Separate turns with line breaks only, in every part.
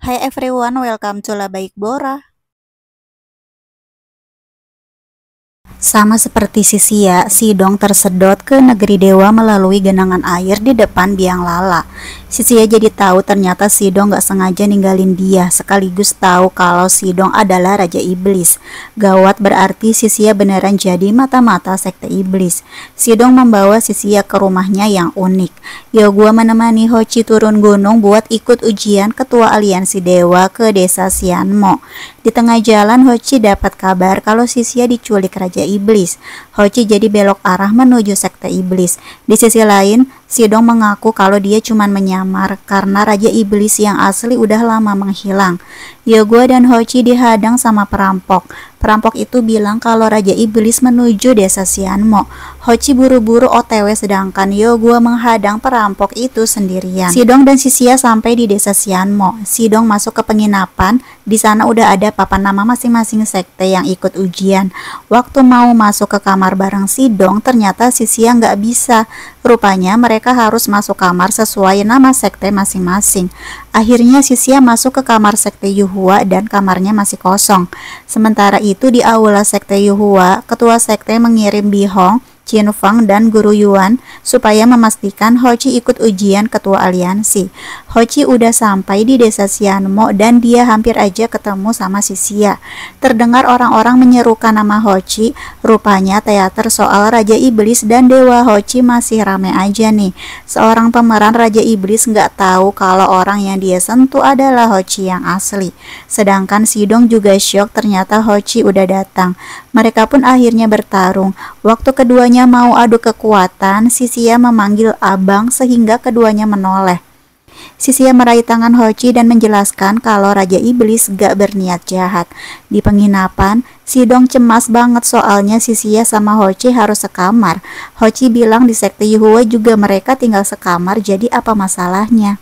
Hi everyone, welcome to Labaik Bora. Sama seperti Sisia, Sidong tersedot ke negeri dewa melalui genangan air di depan biang lala. Sisia jadi tahu ternyata Sidong gak sengaja ninggalin dia, sekaligus tahu kalau Sidong adalah Raja Iblis. Gawat, berarti Sisia beneran jadi mata-mata sekte iblis. Sidong membawa Sisia ke rumahnya yang unik. Yo, gua menemani Hochi turun gunung buat ikut ujian ketua aliansi dewa ke desa Sianmo. Di tengah jalan Hochi dapat kabar kalau Sisia diculik Raja Iblis. Hochi jadi belok arah menuju sekte iblis. Di sisi lain, Sidong mengaku kalau dia cuma menyamar karena Raja Iblis yang asli udah lama menghilang. Yogua dan Hochi dihadang sama perampok. Perampok itu bilang kalau Raja Iblis menuju desa Sianmo. Hochi buru-buru OTW sedangkan Yogua menghadang perampok itu sendirian. Sidong dan Sisia sampai di desa Sianmo. Sidong masuk ke penginapan. Di sana udah ada papan nama masing-masing sekte yang ikut ujian. Waktu mau masuk ke kamar bareng Sidong, ternyata Sisia nggak bisa. Rupanya mereka harus masuk kamar sesuai nama sekte masing-masing. Akhirnya Sisia masuk ke kamar sekte Yuhua dan kamarnya masih kosong. Sementara itu di aula sekte Yuhua, ketua sekte mengirim Bihong, Qin Feng, dan Guru Yuan supaya memastikan Hochi ikut ujian ketua aliansi. Hochi udah sampai di desa Sianmo dan dia hampir aja ketemu sama Sisia. Terdengar orang-orang menyerukan nama Hochi. Rupanya teater soal Raja Iblis dan Dewa Hochi masih rame aja nih. Seorang pemeran Raja Iblis nggak tahu kalau orang yang dia sentuh adalah Hochi yang asli. Sedangkan Sidong juga syok ternyata Hochi udah datang. Mereka pun akhirnya bertarung. Waktu keduanya mau adu kekuatan, Sisia memanggil abang sehingga keduanya menoleh. Sisia meraih tangan Hochi dan menjelaskan kalau Raja Iblis gak berniat jahat. Di penginapan, Sidong cemas banget soalnya Sisia sama Hochi harus sekamar. Hochi bilang di sekte Yuhua juga mereka tinggal sekamar, jadi apa masalahnya?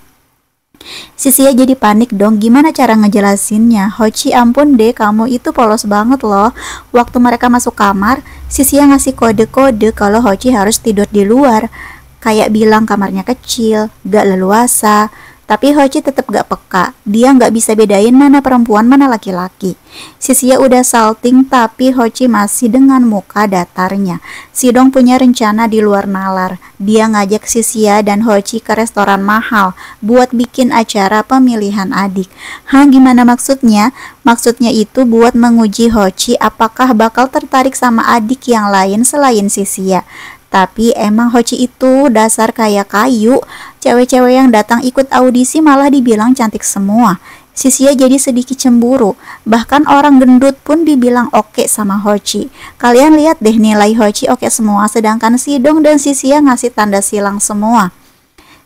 Sisia jadi panik dong, gimana cara ngejelasinnya? Hochi, ampun deh, kamu itu polos banget loh. Waktu mereka masuk kamar, Sisia ngasih kode-kode kalau Hochi harus tidur di luar. Kayak bilang kamarnya kecil, gak leluasa. Tapi Hochi tetap gak peka. Dia gak bisa bedain mana perempuan mana laki-laki. Sisia udah salting tapi Hochi masih dengan muka datarnya. Sidong punya rencana di luar nalar. Dia ngajak Sisia dan Hochi ke restoran mahal buat bikin acara pemilihan adik. Hah, gimana maksudnya? Maksudnya itu buat menguji Hochi apakah bakal tertarik sama adik yang lain selain Sisia. Tapi emang Hochi itu dasar kayak kayu. Cewek-cewek yang datang ikut audisi malah dibilang cantik semua. Sisia jadi sedikit cemburu. Bahkan orang gendut pun dibilang oke sama Hochi. Kalian lihat deh nilai Hochi oke semua, sedangkan Sidong dan Sisia ngasih tanda silang semua.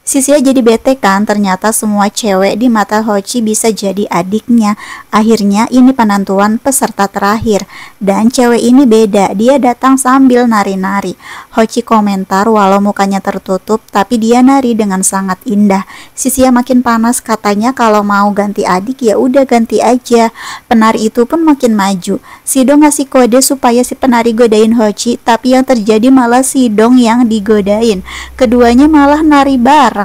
Sisia jadi bete kan, ternyata semua cewek di mata Hochi bisa jadi adiknya. Akhirnya ini penentuan peserta terakhir. Dan cewek ini beda, dia datang sambil nari-nari. Hochi komentar walau mukanya tertutup, tapi dia nari dengan sangat indah. Sisia makin panas, katanya kalau mau ganti adik ya udah ganti aja. Penari itu pun makin maju. Sidong ngasih kode supaya si penari godain Hochi, tapi yang terjadi malah Sidong yang digodain. Keduanya malah nari bareng.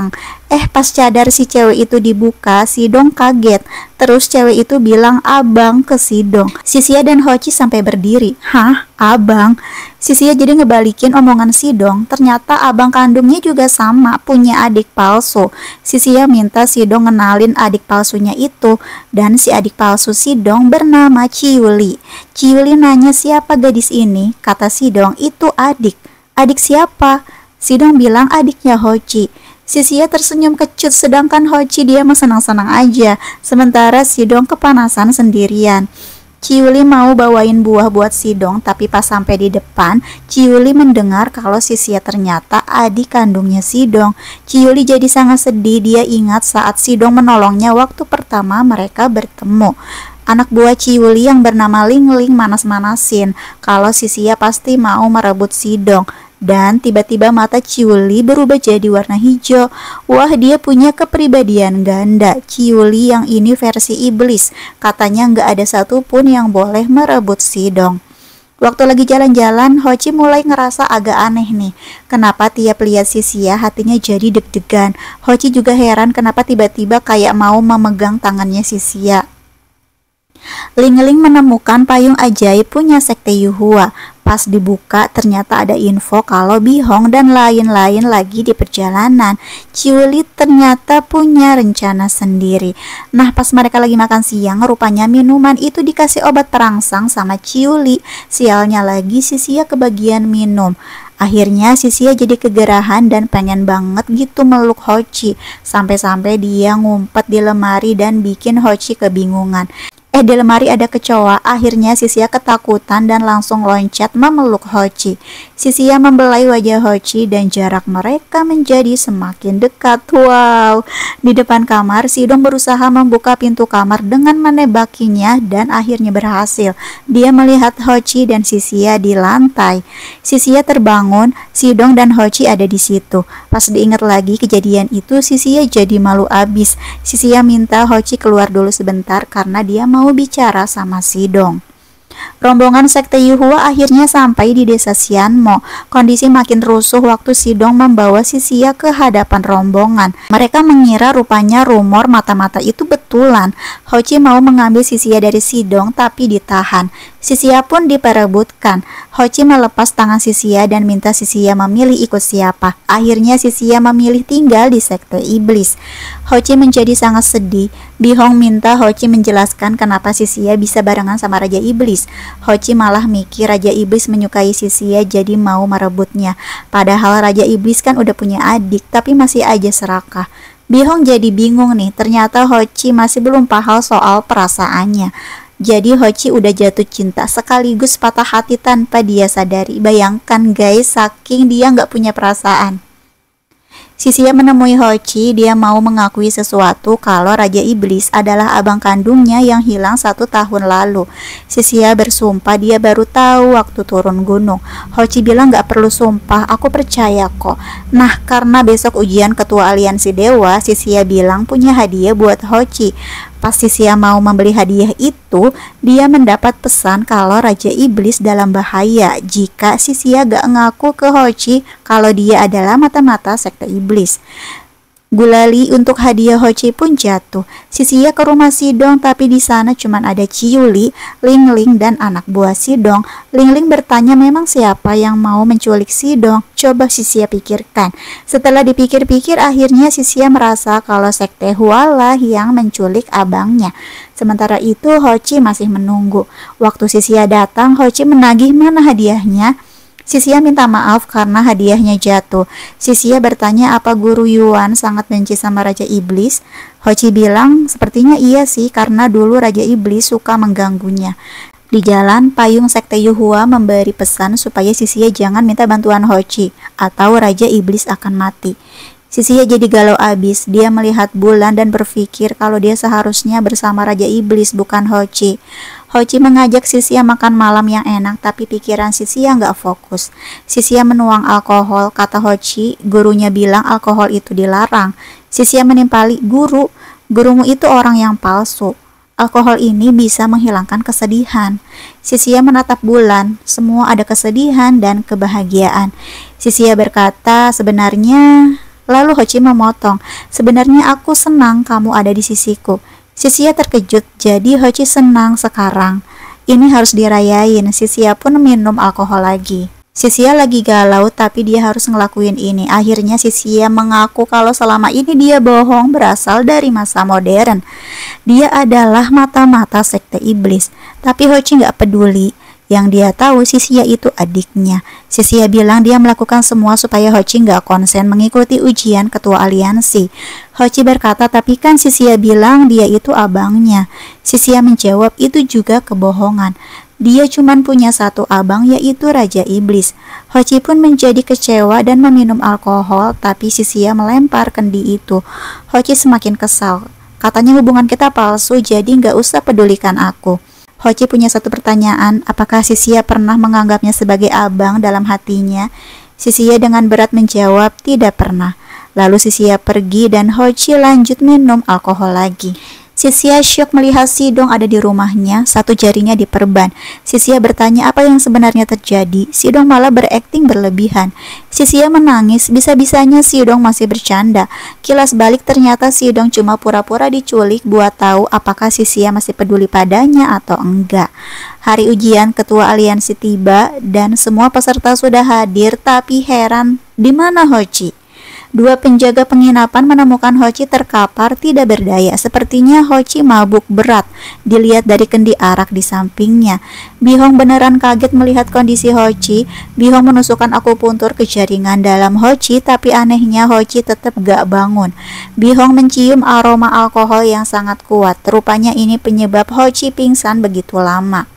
Pas cadar si cewek itu dibuka, Sidong kaget. Terus cewek itu bilang abang ke Sidong. Sisia dan Hochi sampai berdiri. Hah? Abang? Sisia jadi ngebalikin omongan Sidong. Ternyata abang kandungnya juga sama, punya adik palsu. Sisia minta Sidong ngenalin adik palsunya itu. Dan si adik palsu Sidong bernama Ciuli. Ciuli nanya siapa gadis ini. Kata Sidong, itu adik. Adik siapa? Sidong bilang adiknya Hochi. Sisia tersenyum kecut, sedangkan Hochi dia mah senang-senang aja. Sementara Sidong kepanasan sendirian. Ciuli mau bawain buah buat Sidong, tapi pas sampai di depan, Ciuli mendengar kalau Sisia ternyata adik kandungnya Sidong. Ciuli jadi sangat sedih, dia ingat saat Sidong menolongnya waktu pertama mereka bertemu. Anak buah Ciuli yang bernama Ling Ling manas-manasin kalau Sisia pasti mau merebut Sidong. Dan tiba-tiba mata Ciuli berubah jadi warna hijau. Wah, dia punya kepribadian ganda. Ciuli yang ini versi iblis. Katanya nggak ada satupun yang boleh merebut Sidong. Waktu lagi jalan-jalan, Hochi mulai ngerasa agak aneh nih. Kenapa tiap lihat Sisia hatinya jadi deg-degan. Hochi juga heran kenapa tiba-tiba kayak mau memegang tangannya Sisia. Ling-Ling menemukan payung ajaib punya sekte Yuhua. Pas dibuka ternyata ada info kalau Bihong dan lain-lain lagi di perjalanan. Ciuli ternyata punya rencana sendiri. Nah, pas mereka lagi makan siang, rupanya minuman itu dikasih obat perangsang sama Ciuli. Sialnya lagi Sisia kebagian minum. Akhirnya Sisia jadi kegerahan dan pengen banget gitu meluk Hochi. Sampai-sampai dia ngumpet di lemari dan bikin Hochi kebingungan. Di lemari ada kecoa. Akhirnya Sisia ketakutan dan langsung loncat memeluk Hochi. Sisia membelai wajah Hochi dan jarak mereka menjadi semakin dekat. Wow. Di depan kamar, Sidong berusaha membuka pintu kamar dengan menebakinya dan akhirnya berhasil. Dia melihat Hochi dan Sisia di lantai. Sisia terbangun, Sidong dan Hochi ada di situ. Pas diingat lagi kejadian itu, Sisia jadi malu abis. Sisia minta Hochi keluar dulu sebentar karena dia mau bicara sama Sidong. Rombongan sekte Yuhua akhirnya sampai di desa Xianmo. Kondisi makin rusuh waktu Sidong membawa Sisia ke hadapan rombongan. Mereka mengira rupanya rumor mata-mata itu betulan. Hochi mau mengambil Sisia dari Sidong tapi ditahan. Sisia pun diperebutkan. Hochi melepas tangan Sisia dan minta Sisia memilih ikut siapa. Akhirnya Sisia memilih tinggal di sekte iblis. Hochi menjadi sangat sedih. Bihong minta Hochi menjelaskan kenapa Sisia bisa barengan sama Raja Iblis. Hochi malah mikir Raja Iblis menyukai Sisia jadi mau merebutnya. Padahal Raja Iblis kan udah punya adik tapi masih aja serakah. Bihong jadi bingung nih, ternyata Hochi masih belum paham soal perasaannya. Jadi Hochi udah jatuh cinta sekaligus patah hati tanpa dia sadari. Bayangkan guys, saking dia nggak punya perasaan. Sisia menemui Hochi, dia mau mengakui sesuatu kalau Raja Iblis adalah abang kandungnya yang hilang 1 tahun lalu. Sisia bersumpah dia baru tahu waktu turun gunung. Hochi bilang gak perlu sumpah, aku percaya kok. Nah, karena besok ujian ketua aliansi dewa, Sisia bilang punya hadiah buat Hochi. Pas Sisia mau membeli hadiah itu, dia mendapat pesan kalau Raja Iblis dalam bahaya jika Sisia gak ngaku ke Hochi kalau dia adalah mata-mata sekte iblis. Gulali untuk hadiah Hochi pun jatuh. Sisia ke rumah Sidong tapi di sana cuma ada Ciuli, Ling-Ling dan anak buah Sidong. Ling-Ling bertanya memang siapa yang mau menculik Sidong. Coba Sisia pikirkan. Setelah dipikir-pikir akhirnya Sisia merasa kalau sekte Huala yang menculik abangnya. Sementara itu Hochi masih menunggu. Waktu Sisia datang, Hochi menagih mana hadiahnya. Sisia minta maaf karena hadiahnya jatuh. Sisia bertanya apa guru Yuan sangat benci sama Raja Iblis. Hochi bilang sepertinya iya sih karena dulu Raja Iblis suka mengganggunya. Di jalan, payung sekte Yuhua memberi pesan supaya Sisia jangan minta bantuan Hochi atau Raja Iblis akan mati. Sisia jadi galau abis. Dia melihat bulan dan berpikir kalau dia seharusnya bersama Raja Iblis bukan Hochi. Hochi mengajak Sisia makan malam yang enak tapi pikiran Sisia nggak fokus. Sisia menuang alkohol. Kata Hochi, gurunya bilang alkohol itu dilarang. Sisia menimpali, gurumu itu orang yang palsu. Alkohol ini bisa menghilangkan kesedihan. Sisia menatap bulan, semua ada kesedihan dan kebahagiaan. Sisia berkata, sebenarnya... Lalu Hochi memotong, sebenarnya aku senang kamu ada di sisiku. Sisia terkejut, jadi Hochi senang sekarang. Ini harus dirayain. Sisia pun minum alkohol lagi. Sisia lagi galau tapi dia harus ngelakuin ini. Akhirnya Sisia mengaku kalau selama ini dia bohong berasal dari masa modern. Dia adalah mata-mata sekte iblis. Tapi Hochi nggak peduli. Yang dia tahu Sisia itu adiknya. Sisia bilang dia melakukan semua supaya Hochi nggak konsen mengikuti ujian ketua aliansi. Hochi berkata tapi kan Sisia bilang dia itu abangnya. Sisia menjawab itu juga kebohongan. Dia cuma punya satu abang yaitu Raja Iblis. Hochi pun menjadi kecewa dan meminum alkohol tapi Sisia melempar kendi itu. Hochi semakin kesal. Katanya hubungan kita palsu jadi nggak usah pedulikan aku. Hochi punya satu pertanyaan, apakah Sisia pernah menganggapnya sebagai abang dalam hatinya? Sisia dengan berat menjawab, tidak pernah. Lalu Sisia pergi dan Hochi lanjut minum alkohol lagi. Sisia syok melihat Sidong ada di rumahnya, satu jarinya diperban. Sisia bertanya apa yang sebenarnya terjadi. Sidong malah berakting berlebihan. Sisia menangis, bisa-bisanya Sidong masih bercanda. Kilas balik ternyata Sidong cuma pura-pura diculik buat tahu apakah Sisia masih peduli padanya atau enggak. Hari ujian ketua aliansi tiba dan semua peserta sudah hadir, tapi heran, di mana Hochi? Dua penjaga penginapan menemukan Hochi terkapar tidak berdaya. Sepertinya Hochi mabuk berat. Dilihat dari kendi arak di sampingnya. Bihong beneran kaget melihat kondisi Hochi. Bihong menusukkan akupuntur ke jaringan dalam Hochi, tapi anehnya Hochi tetap gak bangun. Bihong mencium aroma alkohol yang sangat kuat. Rupanya ini penyebab Hochi pingsan begitu lama.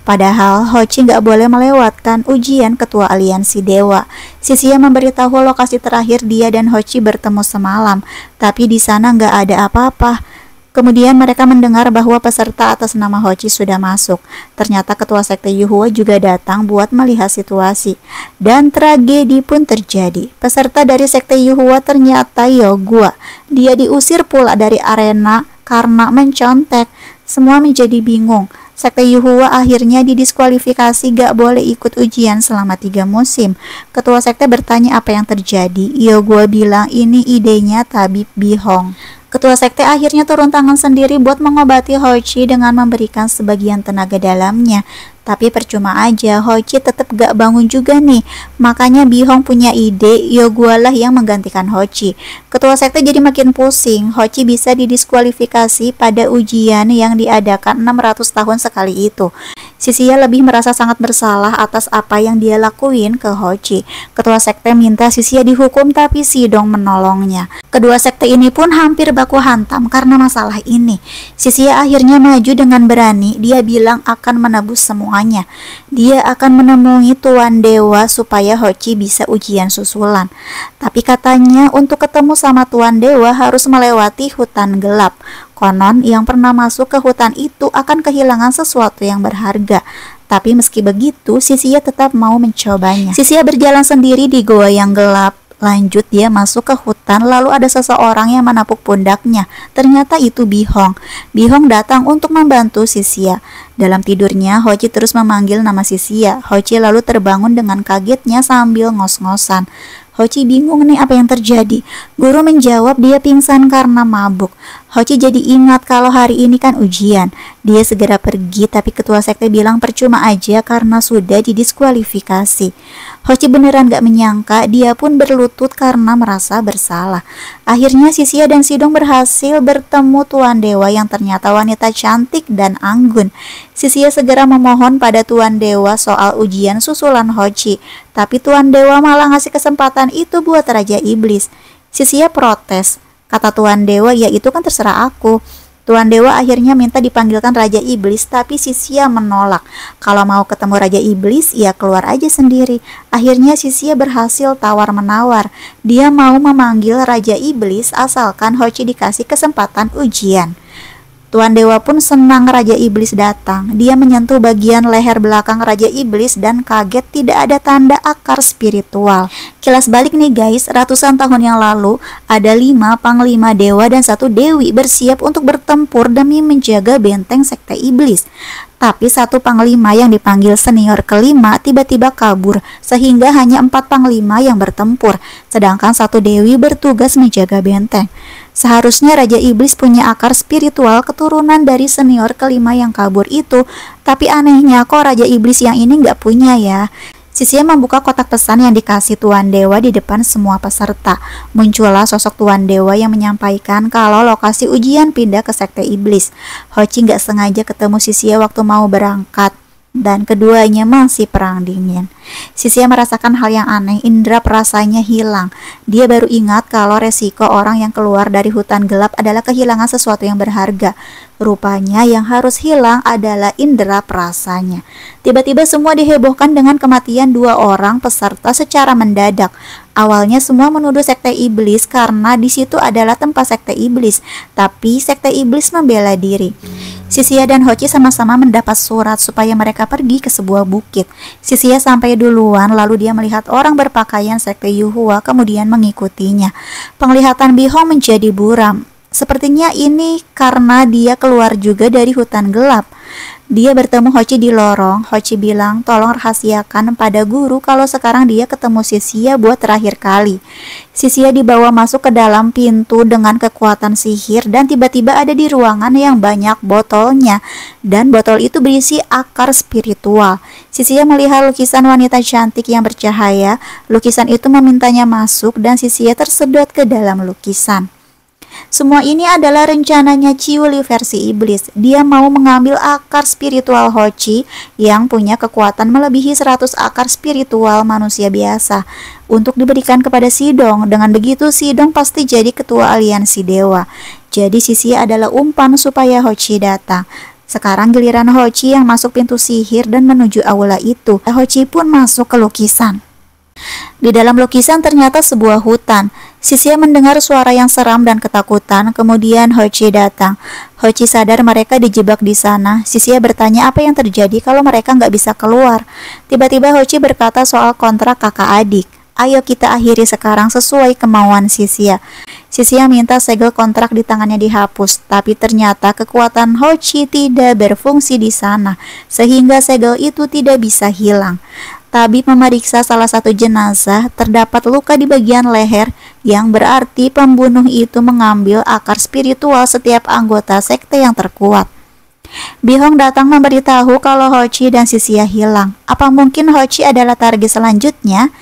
Padahal Hochi nggak boleh melewatkan ujian ketua aliansi dewa. Sisia memberitahu lokasi terakhir dia dan Hochi bertemu semalam, tapi di sana nggak ada apa-apa. Kemudian mereka mendengar bahwa peserta atas nama Hochi sudah masuk. Ternyata ketua sekte Yuhua juga datang buat melihat situasi. Dan tragedi pun terjadi. Peserta dari sekte Yuhua ternyata Yogua. Dia diusir pula dari arena karena mencontek. Semua menjadi bingung. Sekte Yuhua akhirnya didiskualifikasi, gak boleh ikut ujian selama 3 musim. Ketua sekte bertanya apa yang terjadi. Yogua bilang ini idenya Tabib Bihong. Ketua sekte akhirnya turun tangan sendiri buat mengobati Hochi dengan memberikan sebagian tenaga dalamnya. Tapi percuma aja, Hochi tetap gak bangun juga nih. Makanya Bihong punya ide, Yogua lah yang menggantikan Hochi. Ketua sekte jadi makin pusing. Hochi bisa didiskualifikasi pada ujian yang diadakan 600 tahun sekali itu. Sisia lebih merasa sangat bersalah atas apa yang dia lakuin ke Hochi. Ketua sekte minta Sisia dihukum, tapi Sidong menolongnya. Kedua sekte ini pun hampir baku hantam karena masalah ini. Sisia akhirnya maju dengan berani. Dia bilang akan menebus semuanya. Dia akan menemui Tuan Dewa supaya Hochi bisa ujian susulan. Tapi katanya untuk ketemu sama Tuan Dewa harus melewati hutan gelap. Konon yang pernah masuk ke hutan itu akan kehilangan sesuatu yang berharga. Tapi meski begitu, Sisia tetap mau mencobanya. Sisia berjalan sendiri di goa yang gelap. Lanjut dia masuk ke hutan, lalu ada seseorang yang menapuk pundaknya. Ternyata itu Bihong. Bihong datang untuk membantu Sisia. Dalam tidurnya, Hochi terus memanggil nama Sisia. Hochi lalu terbangun dengan kagetnya sambil ngos-ngosan. Hochi bingung nih apa yang terjadi. Guru menjawab dia pingsan karena mabuk. Hochi jadi ingat kalau hari ini kan ujian. Dia segera pergi, tapi ketua sekte bilang percuma aja karena sudah didiskualifikasi. Hochi beneran gak menyangka, dia pun berlutut karena merasa bersalah. Akhirnya Sisia dan Sidong berhasil bertemu Tuan Dewa yang ternyata wanita cantik dan anggun. Sisia segera memohon pada Tuan Dewa soal ujian susulan Hochi, tapi Tuan Dewa malah ngasih kesempatan itu buat Raja Iblis. Sisia protes. Kata Tuan Dewa, ya itu kan terserah aku. Tuan Dewa akhirnya minta dipanggilkan Raja Iblis, tapi Sisia menolak. Kalau mau ketemu Raja Iblis, ya keluar aja sendiri. Akhirnya Sisia berhasil tawar-menawar. Dia mau memanggil Raja Iblis asalkan Hochi dikasih kesempatan ujian. Tuan Dewa pun senang Raja Iblis datang. Dia menyentuh bagian leher belakang Raja Iblis dan kaget tidak ada tanda akar spiritual. Kilas balik nih guys, ratusan tahun yang lalu ada 5 panglima dewa dan 1 dewi bersiap untuk bertempur demi menjaga benteng sekte iblis. Tapi 1 panglima yang dipanggil senior kelima tiba-tiba kabur, sehingga hanya 4 panglima yang bertempur, sedangkan 1 dewi bertugas menjaga benteng. Seharusnya Raja Iblis punya akar spiritual keturunan dari senior kelima yang kabur itu, tapi anehnya kok Raja Iblis yang ini nggak punya ya. Sisia membuka kotak pesan yang dikasih Tuan Dewa di depan semua peserta. Muncullah sosok Tuan Dewa yang menyampaikan kalau lokasi ujian pindah ke sekte iblis. Hochi nggak sengaja ketemu Sisia waktu mau berangkat, dan keduanya masih perang dingin. Sisia merasakan hal yang aneh, indera perasanya hilang. Dia baru ingat kalau resiko orang yang keluar dari hutan gelap adalah kehilangan sesuatu yang berharga. Rupanya yang harus hilang adalah indera perasanya. Tiba-tiba semua dihebohkan dengan kematian 2 orang peserta secara mendadak. Awalnya semua menuduh sekte iblis karena di situ adalah tempat sekte iblis, tapi sekte iblis membela diri. Sisia dan Hochi sama-sama mendapat surat supaya mereka pergi ke sebuah bukit. Sisia sampai duluan, lalu dia melihat orang berpakaian sekte Yuhua kemudian mengikutinya. Penglihatan Bihong menjadi buram. Sepertinya ini karena dia keluar juga dari hutan gelap. Dia bertemu Hochi di lorong. Hochi bilang, tolong rahasiakan pada guru kalau sekarang dia ketemu Sisia buat terakhir kali. Sisia dibawa masuk ke dalam pintu dengan kekuatan sihir dan tiba-tiba ada di ruangan yang banyak botolnya. Dan botol itu berisi akar spiritual. Sisia melihat lukisan wanita cantik yang bercahaya. Lukisan itu memintanya masuk dan Sisia tersedot ke dalam lukisan. Semua ini adalah rencananya Chiuli versi iblis. Dia mau mengambil akar spiritual Hochi yang punya kekuatan melebihi 100 akar spiritual manusia biasa untuk diberikan kepada Sidong. Dengan begitu Sidong pasti jadi ketua aliansi dewa. Jadi Sisia adalah umpan supaya Hochi datang. Sekarang giliran Hochi yang masuk pintu sihir dan menuju aula itu. Hochi pun masuk ke lukisan. Di dalam lukisan ternyata sebuah hutan. Sisia mendengar suara yang seram dan ketakutan. Kemudian Hochi datang. Hochi sadar mereka dijebak di sana. Sisia bertanya apa yang terjadi kalau mereka nggak bisa keluar. Tiba-tiba Hochi berkata soal kontrak kakak adik. Ayo kita akhiri sekarang sesuai kemauan Sisia. Sisia minta segel kontrak di tangannya dihapus, tapi ternyata kekuatan Hochi tidak berfungsi di sana, sehingga segel itu tidak bisa hilang. Tabib memeriksa salah satu jenazah, terdapat luka di bagian leher, yang berarti pembunuh itu mengambil akar spiritual setiap anggota sekte yang terkuat. Bihong datang memberitahu kalau Hochi dan Sisia hilang. Apa mungkin Hochi adalah target selanjutnya?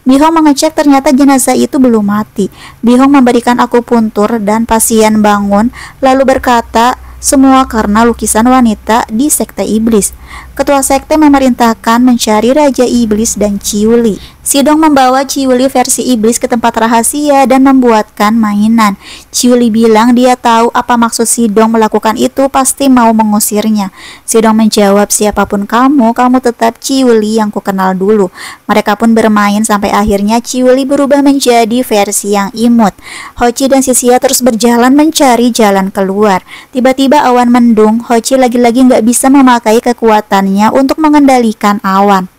Bihong mengecek ternyata jenazah itu belum mati. Bihong memberikan akupuntur dan pasien bangun, lalu berkata, semua karena lukisan wanita di sekte iblis. Ketua sekte memerintahkan mencari Raja Iblis dan Chiuli. Sidong membawa Chiuli versi iblis ke tempat rahasia dan membuatkan mainan. Chiuli bilang dia tahu apa maksud Sidong melakukan itu, pasti mau mengusirnya. Sidong menjawab, siapapun kamu tetap Chiuli yang kukenal dulu. Mereka pun bermain sampai akhirnya Chiuli berubah menjadi versi yang imut. Hochi dan Sisia terus berjalan mencari jalan keluar. Tiba-tiba awan mendung. Hochi lagi-lagi nggak bisa memakai kekuatannya untuk mengendalikan awan.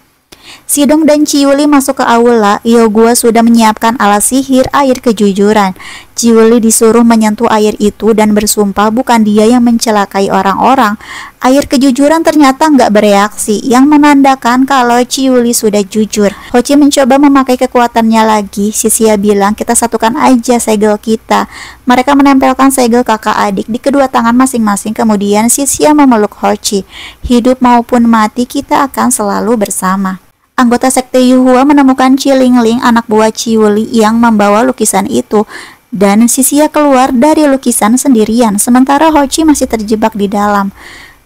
Sidong dan Chiuli masuk ke aula. Yogua sudah menyiapkan alat sihir air kejujuran. Chiuli disuruh menyentuh air itu dan bersumpah bukan dia yang mencelakai orang-orang. Air kejujuran ternyata nggak bereaksi, yang menandakan kalau Chiuli sudah jujur. Hochi mencoba memakai kekuatannya lagi. Sisia bilang, kita satukan aja segel kita. Mereka menempelkan segel kakak adik di kedua tangan masing-masing. Kemudian Sisia memeluk Hochi. Hidup maupun mati kita akan selalu bersama. Anggota sekte Yuhua menemukan Cilingling, anak buah Chiuli, yang membawa lukisan itu. Dan Sisia keluar dari lukisan sendirian, sementara Hochi masih terjebak di dalam.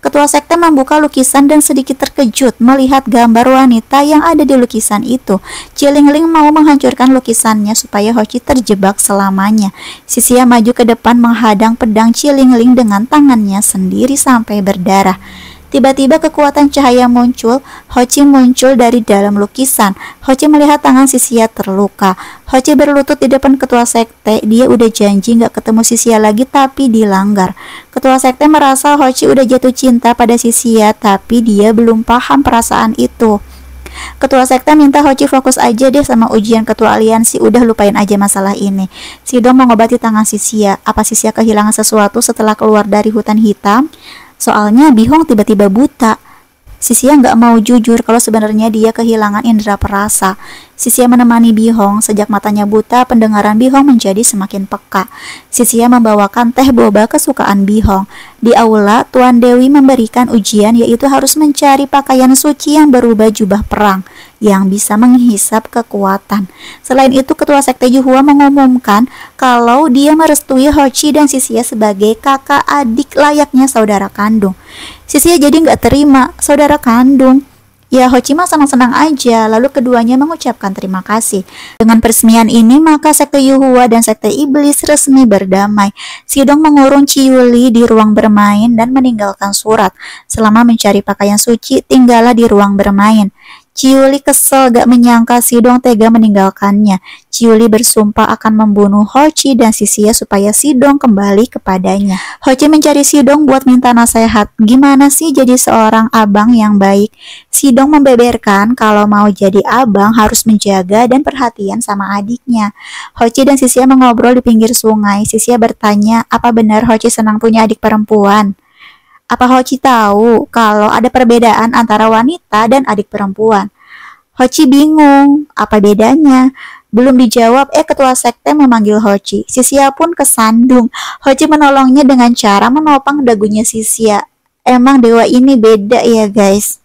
Ketua sekte membuka lukisan dan sedikit terkejut melihat gambar wanita yang ada di lukisan itu. Cilingling mau menghancurkan lukisannya supaya Hochi terjebak selamanya. Sisia maju ke depan menghadang pedang Cilingling dengan tangannya sendiri sampai berdarah. Tiba-tiba kekuatan cahaya muncul. Hochi muncul dari dalam lukisan. Hochi melihat tangan Sisia terluka. Hochi berlutut di depan ketua sekte. Dia udah janji gak ketemu Sisia lagi, tapi dilanggar. Ketua sekte merasa Hochi udah jatuh cinta pada Sisia, tapi dia belum paham perasaan itu. Ketua sekte minta Hochi fokus aja deh sama ujian ketua aliansi, udah lupain aja masalah ini. Sidong mengobati tangan Sisia. Apa Sisia kehilangan sesuatu setelah keluar dari hutan hitam? Soalnya Bihong tiba-tiba buta. Sisia nggak mau jujur kalau sebenarnya dia kehilangan indera perasa. Sisia menemani Bihong. Sejak matanya buta, pendengaran Bihong menjadi semakin peka. Sisia membawakan teh boba kesukaan Bihong. Di aula, Tuan Dewi memberikan ujian, yaitu harus mencari pakaian suci yang berubah jubah perang, yang bisa menghisap kekuatan. Selain itu, ketua sekte Yuhua mengumumkan kalau dia merestui Hochi dan Sisia sebagai kakak adik layaknya saudara kandung. Sisia jadi nggak terima, saudara kandung. Ya, Hochi mah senang-senang aja. Lalu keduanya mengucapkan terima kasih. Dengan peresmian ini, maka sekte Yuhua dan sekte iblis resmi berdamai. Sidong mengurung Chiuli di ruang bermain dan meninggalkan surat. Selama mencari pakaian suci, tinggallah di ruang bermain. Ciuli kesel gak menyangka Sidong tega meninggalkannya. Ciuli bersumpah akan membunuh Hochi dan Sisia supaya Sidong kembali kepadanya. Hochi mencari Sidong buat minta nasihat. Gimana sih jadi seorang abang yang baik? Sidong membeberkan kalau mau jadi abang harus menjaga dan perhatian sama adiknya. Hochi dan Sisia mengobrol di pinggir sungai. Sisia bertanya, apa benar Hochi senang punya adik perempuan? Apa Hochi tahu kalau ada perbedaan antara wanita dan adik perempuan? Hochi bingung, apa bedanya? Belum dijawab, ketua sekte memanggil Hochi. Sisia pun kesandung. Hochi menolongnya dengan cara menopang dagunya Sisia. Emang dewa ini beda ya guys.